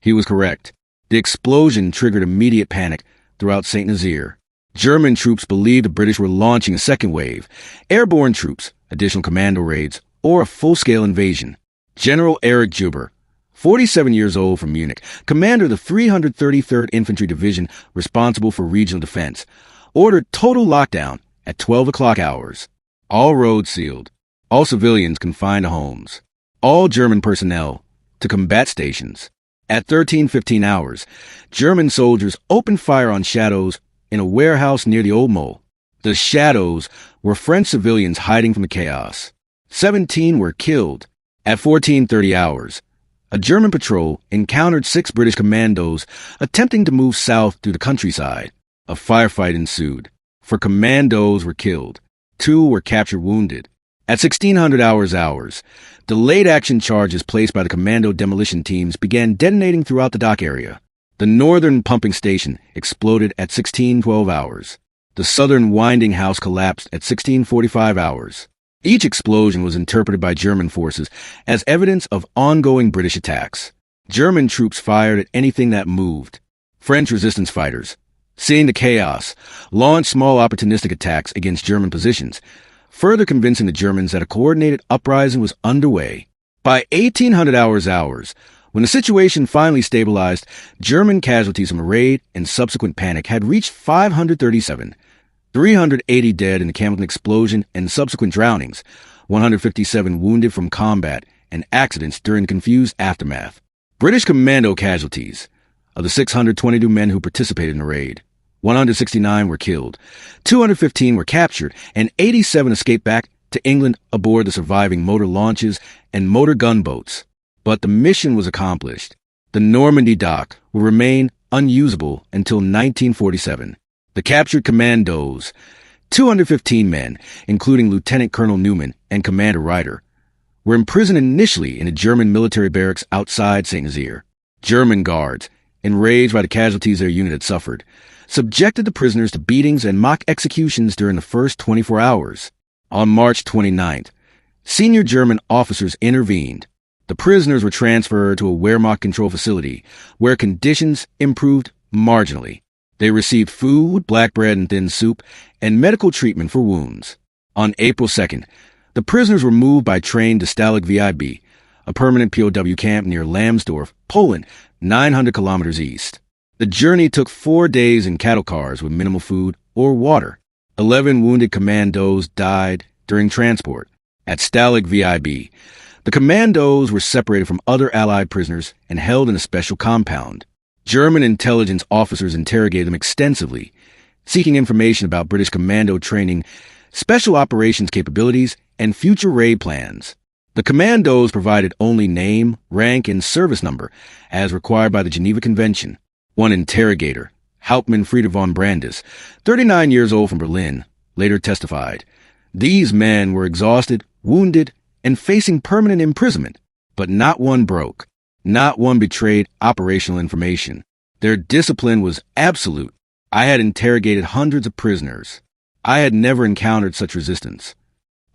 Speaker 1: He was correct. The explosion triggered immediate panic throughout St. Nazaire. German troops believed the British were launching a second wave, airborne troops, additional commando raids, or a full-scale invasion. General Erich Juber, 47 years old, from Munich, commander of the 333rd Infantry Division responsible for regional defense, ordered total lockdown at 12 o'clock hours. All roads sealed. All civilians confined to homes. All German personnel to combat stations. At 13:15 hours, German soldiers opened fire on Shadows in a warehouse near the Old Mole. The Shadows were French civilians hiding from the chaos. 17 were killed. At 14:30 hours, a German patrol encountered 6 British commandos attempting to move south through the countryside. A firefight ensued. 4 commandos were killed. 2 were captured wounded. At 1600 hours, delayed action charges placed by the commando demolition teams began detonating throughout the dock area. The northern pumping station exploded at 1612 hours. The southern winding house collapsed at 1645 hours. Each explosion was interpreted by German forces as evidence of ongoing British attacks. German troops fired at anything that moved. French resistance fighters, seeing the chaos, launched small opportunistic attacks against German positions, further convincing the Germans that a coordinated uprising was underway. By 1800 hours, when the situation finally stabilized, German casualties from the raid and subsequent panic had reached 537. 380 dead in the Campbeltown explosion and subsequent drownings, 157 wounded from combat and accidents during the confused aftermath. British commando casualties. Of the 622 men who participated in the raid, 169 were killed, 215 were captured, and 87 escaped back to England aboard the surviving motor launches and motor gunboats. But the mission was accomplished. The Normandie Dock will remain unusable until 1947. The captured commandos, 215 men, including Lieutenant Colonel Newman and Commander Ryder, were imprisoned initially in a German military barracks outside St. Nazaire. German guards, enraged by the casualties their unit had suffered, subjected the prisoners to beatings and mock executions during the first 24 hours. On March 29th, senior German officers intervened. The prisoners were transferred to a Wehrmacht control facility, where conditions improved marginally. They received food, black bread and thin soup, and medical treatment for wounds. On April 2nd, the prisoners were moved by train to Stalag VIB, a permanent POW camp near Lambsdorff, Poland, 900 kilometers east. The journey took 4 days in cattle cars with minimal food or water. 11 wounded commandos died during transport. At Stalag VIB, the commandos were separated from other Allied prisoners and held in a special compound. German intelligence officers interrogated them extensively, seeking information about British commando training, special operations capabilities, and future raid plans. The commandos provided only name, rank, and service number, as required by the Geneva Convention. One interrogator, Hauptmann Frieder von Brandis, 39 years old, from Berlin, later testified. These men were exhausted, wounded, and facing permanent imprisonment, but not one broke. Not one betrayed operational information. Their discipline was absolute. I had interrogated hundreds of prisoners. I had never encountered such resistance.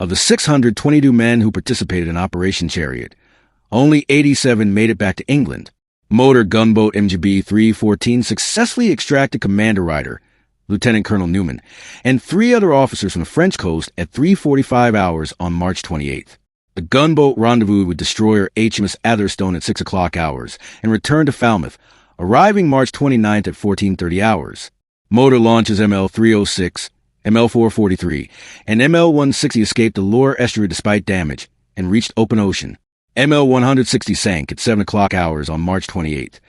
Speaker 1: Of the 622 men who participated in Operation Chariot, only 87 made it back to England. Motor gunboat MGB 314 successfully extracted Commander Ryder, Lieutenant Colonel Newman, and 3 other officers from the French coast at 3:45 hours on March 28th. The gunboat rendezvoused with destroyer HMS Atherstone at 6 o'clock hours and returned to Falmouth, arriving March 29th at 14:30 hours. Motor launches ML-306, ML-443, and ML-160 escaped the lower estuary despite damage and reached open ocean. ML-160 sank at 7 o'clock hours on March 28th.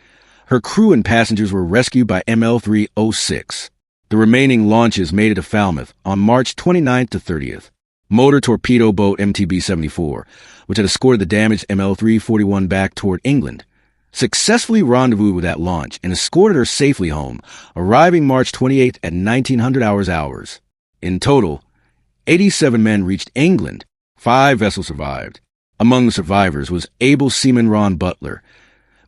Speaker 1: Her crew and passengers were rescued by ML-306. The remaining launches made it to Falmouth on March 29th to 30th. Motor torpedo boat MTB-74, which had escorted the damaged ML-341 back toward England, successfully rendezvoused with that launch and escorted her safely home, arriving March 28th at 1900 hours. In total, 87 men reached England. 5 vessels survived. Among the survivors was able seaman Ron Butler,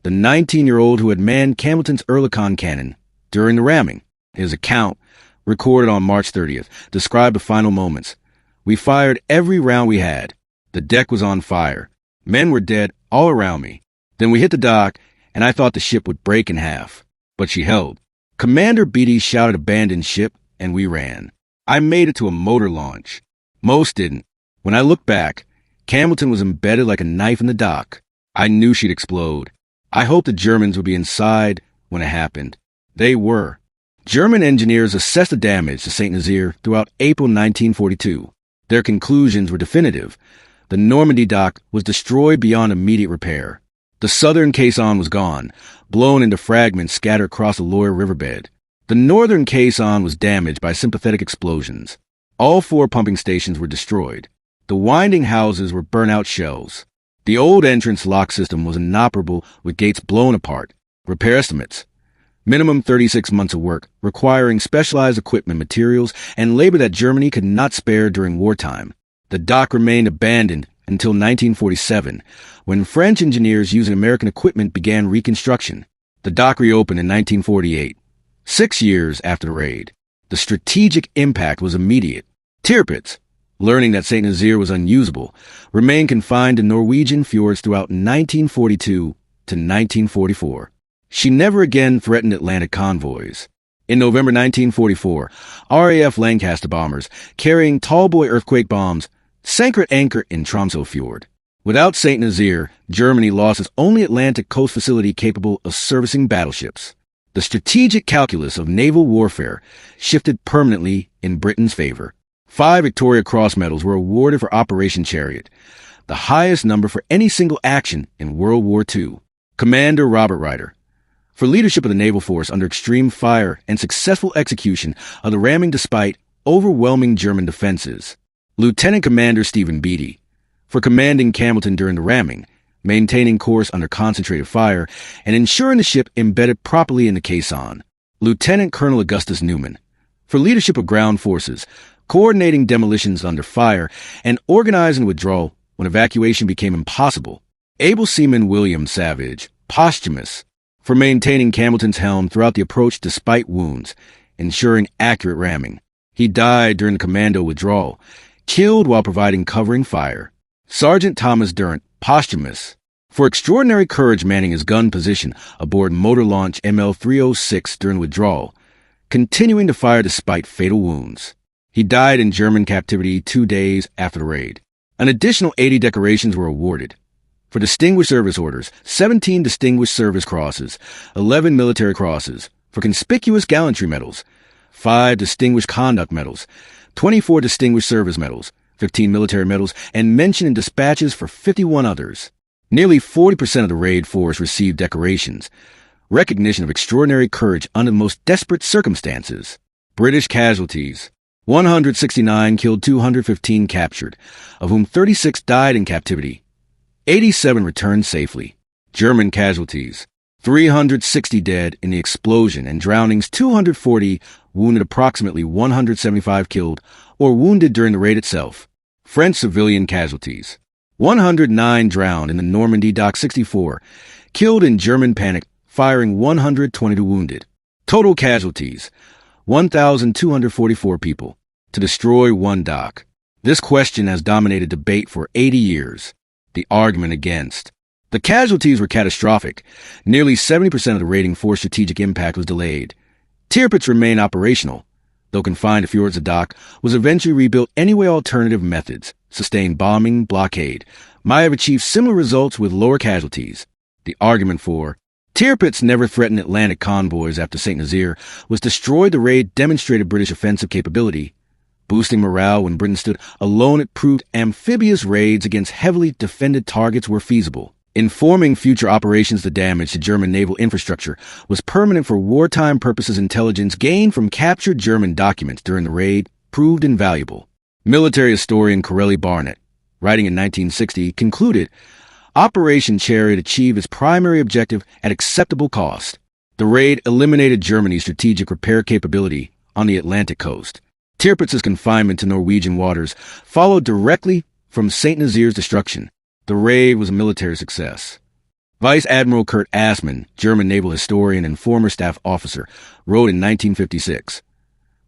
Speaker 1: the 19-year-old who had manned Campbeltown's Oerlikon cannon during the ramming. His account, recorded on March 30th, described the final moments. We fired every round we had. The deck was on fire. Men were dead all around me. Then we hit the dock, and I thought the ship would break in half. But she held. Commander Beattie shouted abandon ship, and we ran. I made it to a motor launch. Most didn't. When I looked back, Campbeltown was embedded like a knife in the dock. I knew she'd explode. I hoped the Germans would be inside when it happened. They were. German engineers assessed the damage to St. Nazaire throughout April 1942. Their conclusions were definitive. The Normandie Dock was destroyed beyond immediate repair. The southern caisson was gone, blown into fragments scattered across the Loire riverbed. The northern caisson was damaged by sympathetic explosions. All 4 pumping stations were destroyed. The winding houses were burnt-out shells. The old entrance lock system was inoperable with gates blown apart. Repair estimates: minimum 36 months of work, requiring specialized equipment, materials, and labor that Germany could not spare during wartime. The dock remained abandoned until 1947, when French engineers using American equipment began reconstruction. The dock reopened in 1948, 6 years after the raid. The strategic impact was immediate. Tirpitz, learning that St. Nazaire was unusable, remained confined to Norwegian fjords throughout 1942 to 1944. She never again threatened Atlantic convoys. In November 1944, RAF Lancaster bombers carrying tallboy earthquake bombs sank her anchor in Tromsø Fjord. Without St. Nazaire, Germany lost its only Atlantic coast facility capable of servicing battleships. The strategic calculus of naval warfare shifted permanently in Britain's favor. 5 Victoria Cross medals were awarded for Operation Chariot, the highest number for any single action in World War II. Commander Robert Ryder, for leadership of the naval force under extreme fire and successful execution of the ramming despite overwhelming German defenses. Lieutenant Commander Stephen Beattie, for commanding Campbeltown during the ramming, maintaining course under concentrated fire, and ensuring the ship embedded properly in the caisson. Lieutenant Colonel Augustus Newman, for leadership of ground forces, coordinating demolitions under fire, and organizing withdrawal when evacuation became impossible. Able Seaman William Savage, posthumous, for maintaining Campbeltown's helm throughout the approach despite wounds, ensuring accurate ramming. He died during the commando withdrawal, killed while providing covering fire. Sergeant Thomas Durrant, posthumous, for extraordinary courage manning his gun position aboard motor launch ML-306 during withdrawal, continuing to fire despite fatal wounds. He died in German captivity 2 days after the raid. An additional 80 decorations were awarded. For Distinguished Service Orders, 17 Distinguished Service Crosses, 11 Military Crosses. For Conspicuous Gallantry Medals, 5 Distinguished Conduct Medals, 24 Distinguished Service Medals, 15 military medals, and mention in dispatches for 51 others. Nearly 40% of the raid force received decorations, recognition of extraordinary courage under the most desperate circumstances. British casualties: 169 killed, 215 captured, of whom 36 died in captivity. 87 returned safely. German casualties: 360 dead in the explosion and drownings, 240 wounded, approximately 175 killed or wounded during the raid itself. French civilian casualties: 109 drowned in the Normandie Dock, 64 killed in German panic firing, 122 wounded. Total casualties: 1,244 people. To destroy one dock. This question has dominated debate for 80 years. The argument against. The casualties were catastrophic. Nearly 70% of the raiding force strategic impact was delayed. Tirpitz remained operational, though confined to fjords. The dock was eventually rebuilt anyway. Alternative methods, sustained bombing, blockade, might have achieved similar results with lower casualties. The argument for Tirpitz never threatened Atlantic convoys after St. Nazaire was destroyed. The raid demonstrated British offensive capability. Boosting morale when Britain stood alone, it proved amphibious raids against heavily defended targets were feasible. Informing future operations, the damage to German naval infrastructure was permanent for wartime purposes. Intelligence gained from captured German documents during the raid proved invaluable. Military historian Corelli Barnett, writing in 1960, concluded, Operation Chariot achieved its primary objective at acceptable cost. The raid eliminated Germany's strategic repair capability on the Atlantic coast. Tirpitz's confinement to Norwegian waters followed directly from St. Nazaire's destruction. The raid was a military success. Vice Admiral Kurt Assmann, German naval historian and former staff officer, wrote in 1956,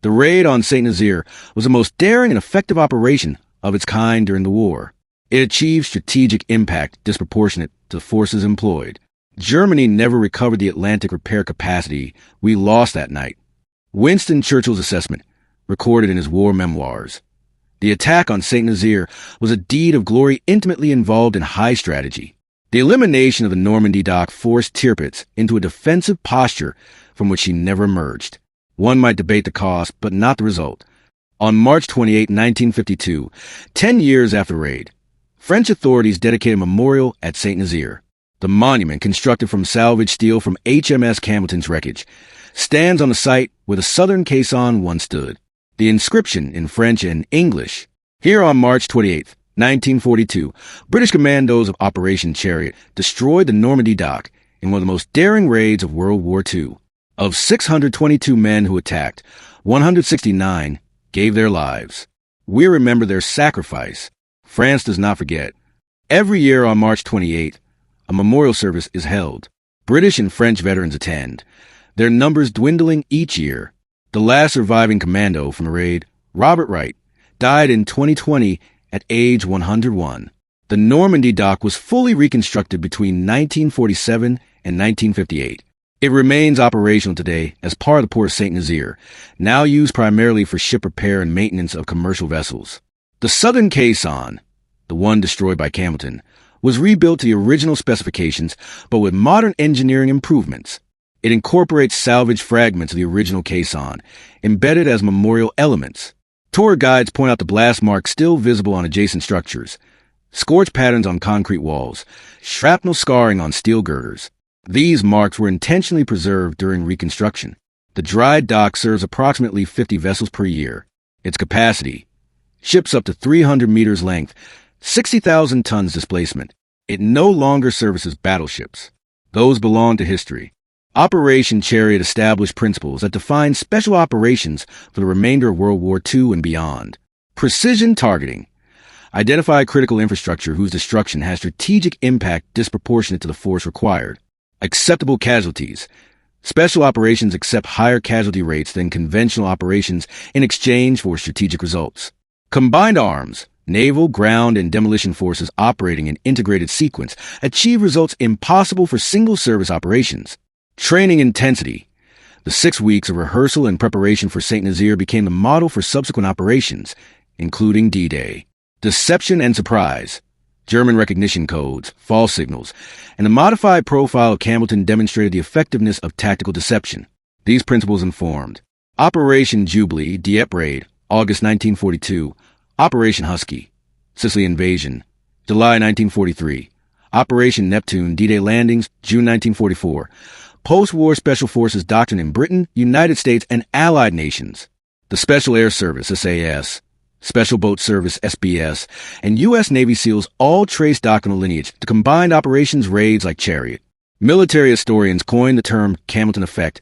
Speaker 1: "The raid on St. Nazaire was the most daring and effective operation of its kind during the war. It achieved strategic impact disproportionate to the forces employed. Germany never recovered the Atlantic repair capacity we lost that night." Winston Churchill's assessment, recorded in his war memoirs. The attack on St. Nazaire was a deed of glory intimately involved in high strategy. The elimination of the Normandie Dock forced Tirpitz into a defensive posture from which she never emerged. One might debate the cost, but not the result. On March 28, 1952, 10 years after the raid, French authorities dedicated a memorial at Saint-Nazaire. The monument, constructed from salvaged steel from HMS Campbeltown's wreckage, stands on the site where the southern caisson once stood. The inscription, in French and English: "Here on March 28, 1942, British Commandos of Operation Chariot destroyed the Normandie Dock in one of the most daring raids of World War II. Of 622 men who attacked, 169 gave their lives. We remember their sacrifice. France does not forget." Every year on March 28, a memorial service is held. British and French veterans attend, their numbers dwindling each year. The last surviving commando from the raid, Robert Wright, died in 2020 at age 101. The Normandie Dock was fully reconstructed between 1947 and 1958. It remains operational today as part of the port of Saint-Nazaire, now used primarily for ship repair and maintenance of commercial vessels. The southern caisson, the one destroyed by Campbeltown, was rebuilt to the original specifications, but with modern engineering improvements. It incorporates salvaged fragments of the original caisson, embedded as memorial elements. Tour guides point out the blast marks still visible on adjacent structures, scorch patterns on concrete walls, shrapnel scarring on steel girders. These marks were intentionally preserved during reconstruction. The dry dock serves approximately 50 vessels per year. Its capacity: ships up to 300 meters length, 60,000 tons displacement. It no longer services battleships. Those belong to history. Operation Chariot established principles that define special operations for the remainder of World War II and beyond. Precision targeting: identify critical infrastructure whose destruction has strategic impact disproportionate to the force required. Acceptable casualties: special operations accept higher casualty rates than conventional operations in exchange for strategic results. Combined arms: naval, ground, and demolition forces operating in integrated sequence achieve results impossible for single-service operations. Training intensity: the 6 weeks of rehearsal and preparation for Saint-Nazaire became the model for subsequent operations, including D-Day. Deception and surprise: German recognition codes, false signals, and a modified profile of Campbeltown demonstrated the effectiveness of tactical deception. These principles informed Operation Jubilee, Dieppe Raid, August 1942, Operation Husky, Sicily Invasion, July 1943, Operation Neptune, D-Day landings, June 1944, Post-war Special Forces doctrine in Britain, United States, and Allied nations. The Special Air Service, SAS, Special Boat Service, SBS, and U.S. Navy SEALs all trace doctrinal lineage to combined operations raids like Chariot. Military historians coined the term Campbeltown effect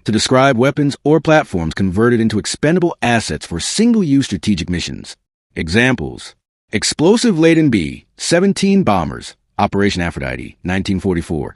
Speaker 1: to describe weapons or platforms converted into expendable assets for single-use strategic missions. Examples: explosive-laden B-17 bombers, Operation Aphrodite, 1944.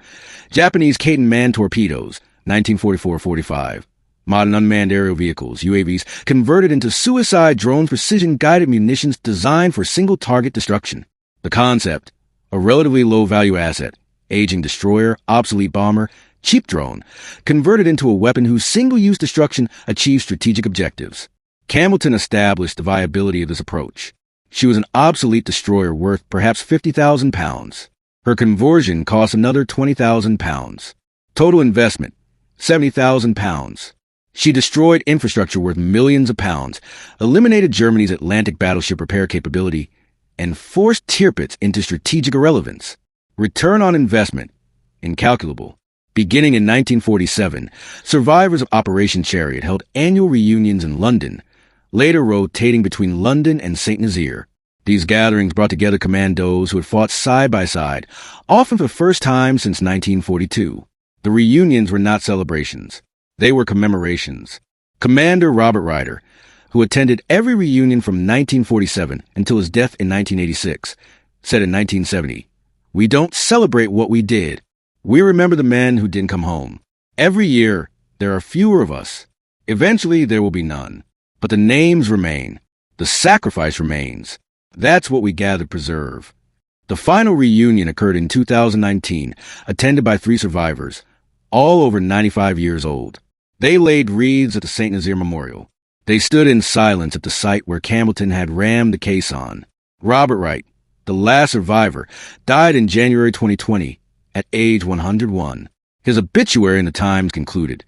Speaker 1: Japanese Caton Man torpedoes, 1944-45. Modern unmanned aerial vehicles, UAVs, converted into suicide drones, precision-guided munitions designed for single-target destruction. The concept: a relatively low-value asset, aging destroyer, obsolete bomber, cheap drone, converted into a weapon whose single-use destruction achieves strategic objectives. Campbeltown established the viability of this approach. She was an obsolete destroyer worth perhaps £50,000. Her conversion cost another £20,000. Total investment, £70,000. She destroyed infrastructure worth millions of pounds, eliminated Germany's Atlantic battleship repair capability, and forced Tirpitz into strategic irrelevance. Return on investment, incalculable. Beginning in 1947, survivors of Operation Chariot held annual reunions in London, later rotating between London and Saint-Nazaire. These gatherings brought together commandos who had fought side by side, often for the first time since 1942. The reunions were not celebrations. They were commemorations. Commander Robert Ryder, who attended every reunion from 1947 until his death in 1986, said in 1970, "We don't celebrate what we did. We remember the men who didn't come home. Every year, there are fewer of us. Eventually, there will be none. But the names remain. The sacrifice remains. That's what we gather to preserve." The final reunion occurred in 2019, attended by 3 survivors, all over 95 years old. They laid wreaths at the Saint-Nazaire Memorial. They stood in silence at the site where Campbeltown had rammed the caisson. Robert Wright, the last survivor, died in January 2020 at age 101. His obituary in the Times concluded,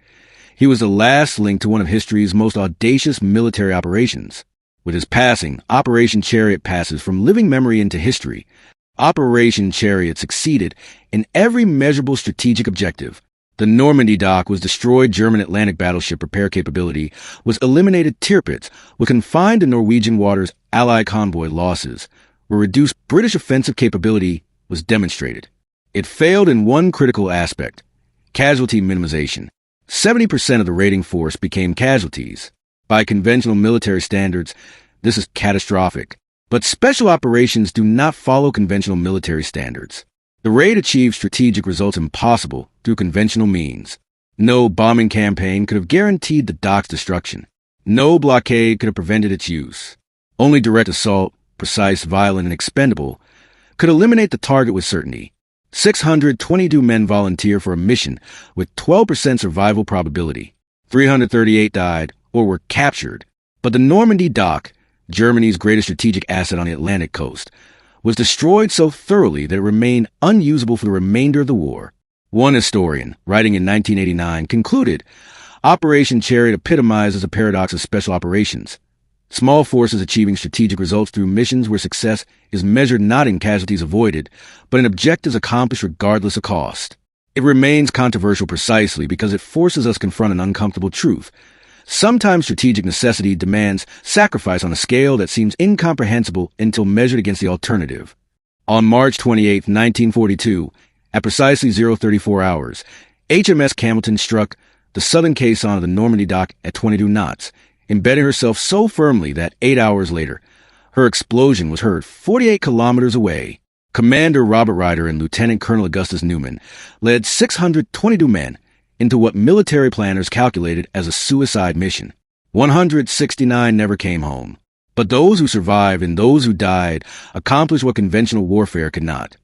Speaker 1: "He was the last link to one of history's most audacious military operations." With his passing, Operation Chariot passes from living memory into history. Operation Chariot succeeded in every measurable strategic objective. The Normandie Dock was destroyed. German Atlantic battleship repair capability was eliminated. Tirpitz was confined to Norwegian waters. Allied convoy losses were reduced. British offensive capability was demonstrated. It failed in one critical aspect: casualty minimization. 70% of the raiding force became casualties. By conventional military standards, this is catastrophic. But special operations do not follow conventional military standards. The raid achieved strategic results impossible through conventional means. No bombing campaign could have guaranteed the dock's destruction. No blockade could have prevented its use. Only direct assault, precise, violent, and expendable, could eliminate the target with certainty. 622 men volunteered for a mission with 12% survival probability. 338 died or were captured. But the Normandie Dock, Germany's greatest strategic asset on the Atlantic coast, was destroyed so thoroughly that it remained unusable for the remainder of the war. One historian, writing in 1989, concluded, "Operation Chariot epitomizes a paradox of special operations. Small forces achieving strategic results through missions where success is measured not in casualties avoided, but in objectives accomplished regardless of cost." It remains controversial precisely because it forces us to confront an uncomfortable truth. Sometimes strategic necessity demands sacrifice on a scale that seems incomprehensible until measured against the alternative. On March 28, 1942, at precisely 0:34 hours, HMS Campbeltown struck the southern caisson of the Normandie Dock at 22 knots, embedding herself so firmly that 8 hours later, her explosion was heard 48 kilometers away. Commander Robert Ryder and Lieutenant Colonel Augustus Newman led 622 men into what military planners calculated as a suicide mission. 169 never came home. But those who survived and those who died accomplished what conventional warfare could not.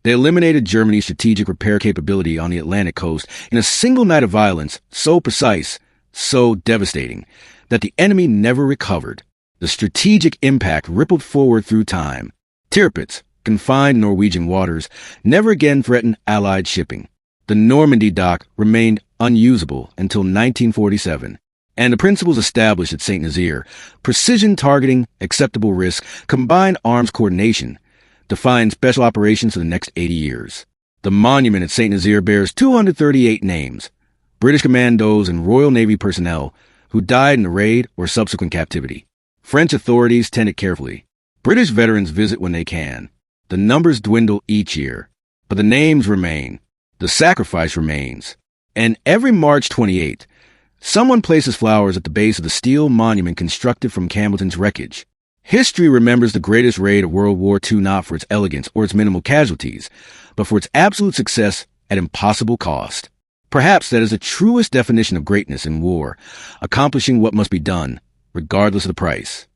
Speaker 1: They eliminated Germany's strategic repair capability on the Atlantic coast in a single night of violence so precise, so devastating, that the enemy never recovered. The strategic impact rippled forward through time. Tirpitz, confined Norwegian waters, never again threatened Allied shipping. The Normandie Dock remained unusable until 1947, and the principles established at St. Nazaire, precision targeting, acceptable risk, combined arms coordination, defined special operations for the next 80 years. The monument at St. Nazaire bears 238 names, British Commandos and Royal Navy personnel who died in the raid or subsequent captivity. French authorities tend it carefully. British veterans visit when they can. The numbers dwindle each year, but the names remain. The sacrifice remains. And every March 28th, someone places flowers at the base of the steel monument constructed from Campbeltown's wreckage. History remembers the greatest raid of World War II not for its elegance or its minimal casualties, but for its absolute success at impossible cost. Perhaps that is the truest definition of greatness in war, accomplishing what must be done, regardless of the price.